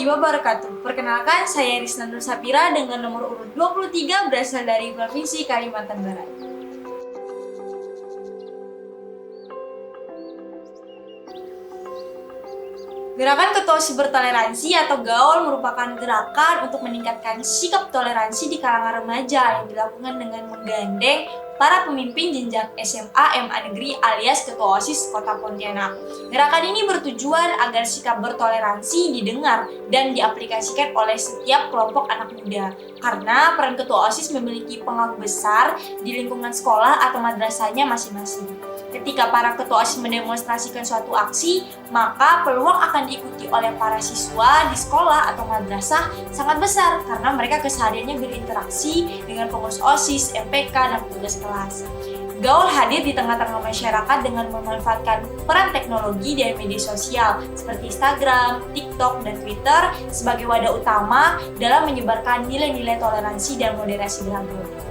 wabarakatuh. Perkenalkan, saya Risna Nur Sapira dengan nomor urut 23 berasal dari Provinsi Kalimantan Barat. Gerakan Ketua Bertoleransi atau GAUL merupakan gerakan untuk meningkatkan sikap toleransi di kalangan remaja yang dilakukan dengan menggandeng para pemimpin jenjang SMA MA Negeri alias Ketua OSIS Kota Pontianak. Gerakan ini bertujuan agar sikap bertoleransi didengar dan diaplikasikan oleh setiap kelompok anak muda. Karena peran Ketua OSIS memiliki pengaruh besar di lingkungan sekolah atau madrasahnya masing-masing. Ketika para ketua OSIS mendemonstrasikan suatu aksi, maka peluang akan diikuti oleh para siswa di sekolah atau madrasah sangat besar karena mereka kesehariannya berinteraksi dengan pengurus OSIS, MPK, dan petugas kelas. GAUL hadir di tengah-tengah masyarakat dengan memanfaatkan peran teknologi dan media sosial seperti Instagram, TikTok, dan Twitter sebagai wadah utama dalam menyebarkan nilai-nilai toleransi dan moderasi beragama.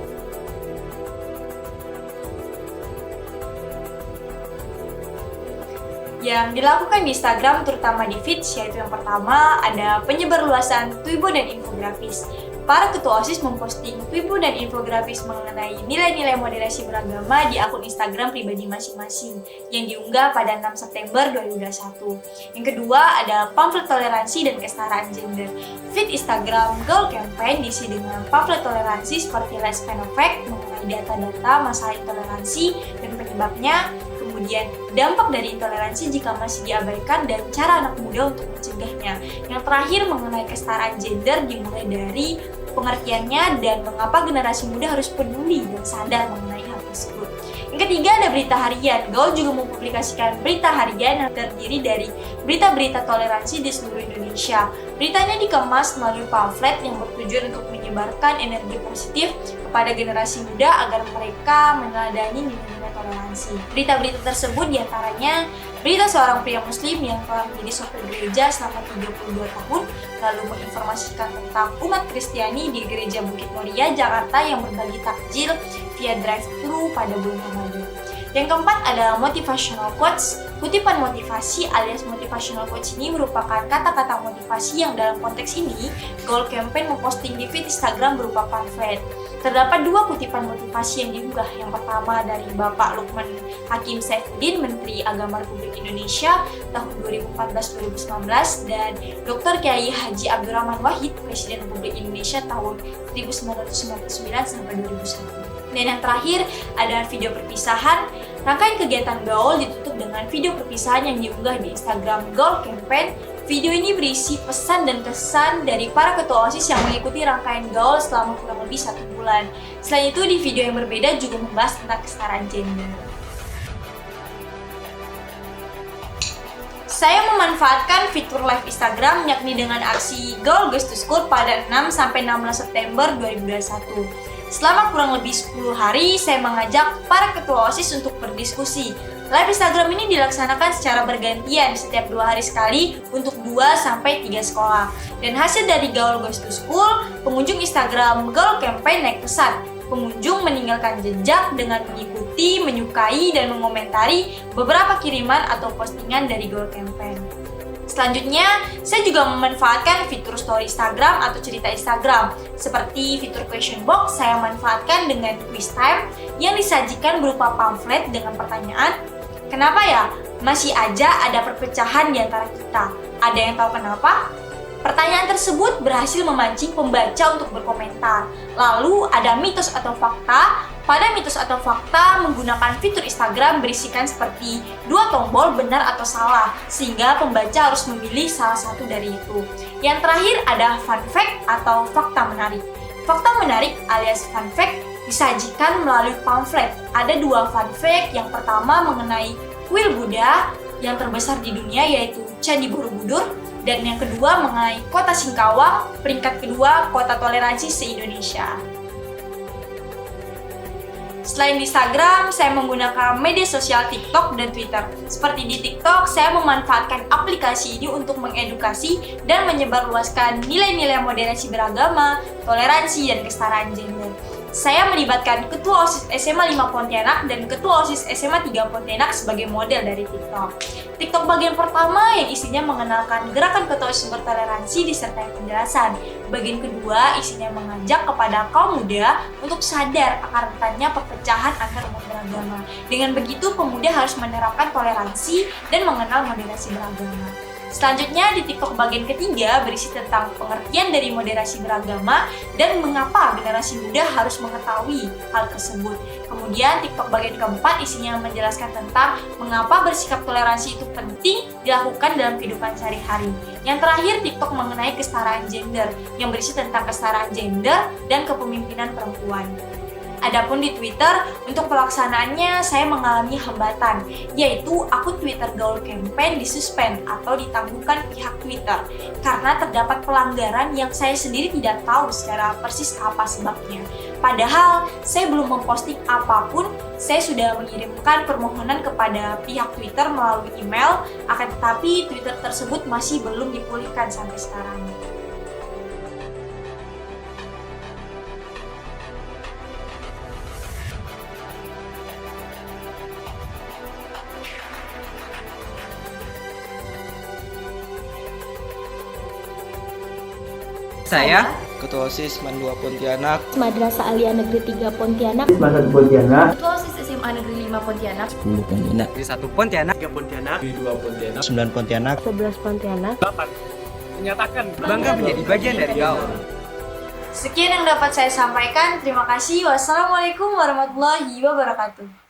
Yang dilakukan di Instagram terutama di feeds, yaitu yang pertama ada penyebarluasan Twibo dan infografis. Para ketua OSIS memposting Twibo dan infografis mengenai nilai-nilai moderasi beragama di akun Instagram pribadi masing-masing yang diunggah pada 6 September 2021. Yang kedua ada pamflet toleransi dan kesetaraan gender. Feed Instagram GAUL Campaign diisi dengan pamflet toleransi seperti Let's Find a Fact mengenai data-data masalah intoleransi dan penyebabnya, kemudian dampak dari intoleransi jika masih diabaikan dan cara anak muda untuk mencegahnya. Yang terakhir mengenai kesetaraan gender dimulai dari pengertiannya dan mengapa generasi muda harus peduli dan sadar mengenai hal tersebut. Yang ketiga ada berita harian. GAUL juga mempublikasikan berita harian yang terdiri dari berita-berita toleransi di seluruh Indonesia. Beritanya dikemas melalui pamflet yang bertujuan untuk menyebarkan energi positif kepada generasi muda agar mereka meneladani nilai-nilai toleransi. Berita-berita tersebut diantaranya berita seorang pria muslim yang telah menjadi sopir gereja selama 32 tahun, lalu menginformasikan tentang umat Kristiani di Gereja Bukit Muria, Jakarta yang berbagi takjil via drive-thru pada bulan Ramadan. Yang keempat adalah motivational quotes. Kutipan motivasi alias motivational quotes ini merupakan kata-kata motivasi yang dalam konteks ini GAUL Campaign memposting di feed Instagram berupa pamflet. Terdapat dua kutipan motivasi yang diunggah. Yang pertama dari Bapak Lukman Hakim Saifuddin, Menteri Agama Republik Indonesia tahun 2014-2019, dan Dr. Kiai Haji Abdurrahman Wahid, Presiden Republik Indonesia tahun 1999 sampai 2001. Dan yang terakhir ada video perpisahan. Rangkaian kegiatan GAUL ditutup dengan video perpisahan yang diunggah di Instagram GAUL Campaign. Video ini berisi pesan dan kesan dari para ketua OSIS yang mengikuti rangkaian GAUL selama kurang lebih 1 bulan. Selain itu, di video yang berbeda juga membahas tentang kesetaraan gender. Saya memanfaatkan fitur live Instagram yakni dengan aksi GAUL Goes to School pada 6-16 September 2021. Selama kurang lebih 10 hari, saya mengajak para ketua OSIS untuk berdiskusi. Live Instagram ini dilaksanakan secara bergantian setiap 2 hari sekali untuk 2-3 sekolah. Dan hasil dari GAUL Goes to School, pengunjung Instagram GAUL Campaign naik pesat. Pengunjung meninggalkan jejak dengan mengikuti, menyukai, dan mengomentari beberapa kiriman atau postingan dari GAUL Campaign. Selanjutnya, saya juga memanfaatkan fitur story Instagram atau cerita Instagram. Seperti fitur question box, saya manfaatkan dengan quiz time yang disajikan berupa pamflet dengan pertanyaan, kenapa ya masih aja ada perpecahan di antara kita? Ada yang tahu kenapa? Pertanyaan tersebut berhasil memancing pembaca untuk berkomentar. Lalu ada mitos atau fakta. Pada mitos atau fakta menggunakan fitur Instagram berisikan seperti 2 tombol benar atau salah, sehingga pembaca harus memilih salah satu dari itu. Yang terakhir ada fun fact atau fakta menarik. Fakta menarik alias fun fact disajikan melalui pamflet. Ada 2 fun fact. Yang pertama mengenai kuil Buddha yang terbesar di dunia yaitu Candi Borobudur, dan yang kedua mengenai kota Singkawang, peringkat kedua kota toleransi se-Indonesia. Selain di Instagram, saya menggunakan media sosial TikTok dan Twitter. Seperti di TikTok, saya memanfaatkan aplikasi ini untuk mengedukasi dan menyebarluaskan nilai-nilai moderasi beragama, toleransi, dan kesetaraan gender. Saya melibatkan Ketua OSIS SMA 5 Pontianak dan Ketua OSIS SMA 3 Pontianak sebagai model dari TikTok. TikTok bagian pertama yang isinya mengenalkan gerakan Ketua OSIS bertoleransi disertai penjelasan. Bagian kedua isinya mengajak kepada kaum muda untuk sadar akan rentannya perpecahan antar umat beragama. Dengan begitu, pemuda harus menerapkan toleransi dan mengenal moderasi beragama. Selanjutnya di TikTok bagian ketiga berisi tentang pengertian dari moderasi beragama dan mengapa generasi muda harus mengetahui hal tersebut. Kemudian TikTok bagian keempat isinya menjelaskan tentang mengapa bersikap toleransi itu penting dilakukan dalam kehidupan sehari-hari. Yang terakhir TikTok mengenai kesetaraan gender yang berisi tentang kesetaraan gender dan kepemimpinan perempuan. Adapun di Twitter, untuk pelaksanaannya saya mengalami hambatan, yaitu akun Twitter Gaul Campaign disuspend atau ditangguhkan pihak Twitter karena terdapat pelanggaran yang saya sendiri tidak tahu secara persis apa sebabnya. Padahal saya belum memposting apapun, saya sudah mengirimkan permohonan kepada pihak Twitter melalui email, akan tetapi Twitter tersebut masih belum dipulihkan sampai sekarang. Saya Ketua OSIS MAN 2 Pontianak, Madrasah Aliyah Negeri 3 Pontianak, Madrasah Pontianak, Ketua OSIS SMA Negeri 5 Pontianak, 10 Pontianak, 1 Pontianak, 3 Pontianak, 2 Pontianak, 9 Pontianak, 11 Pontianak, 8 menyatakan bangga menjadi bagian dari Gaul. Sekian yang dapat saya sampaikan. Terima kasih. Wassalamualaikum warahmatullahi wabarakatuh.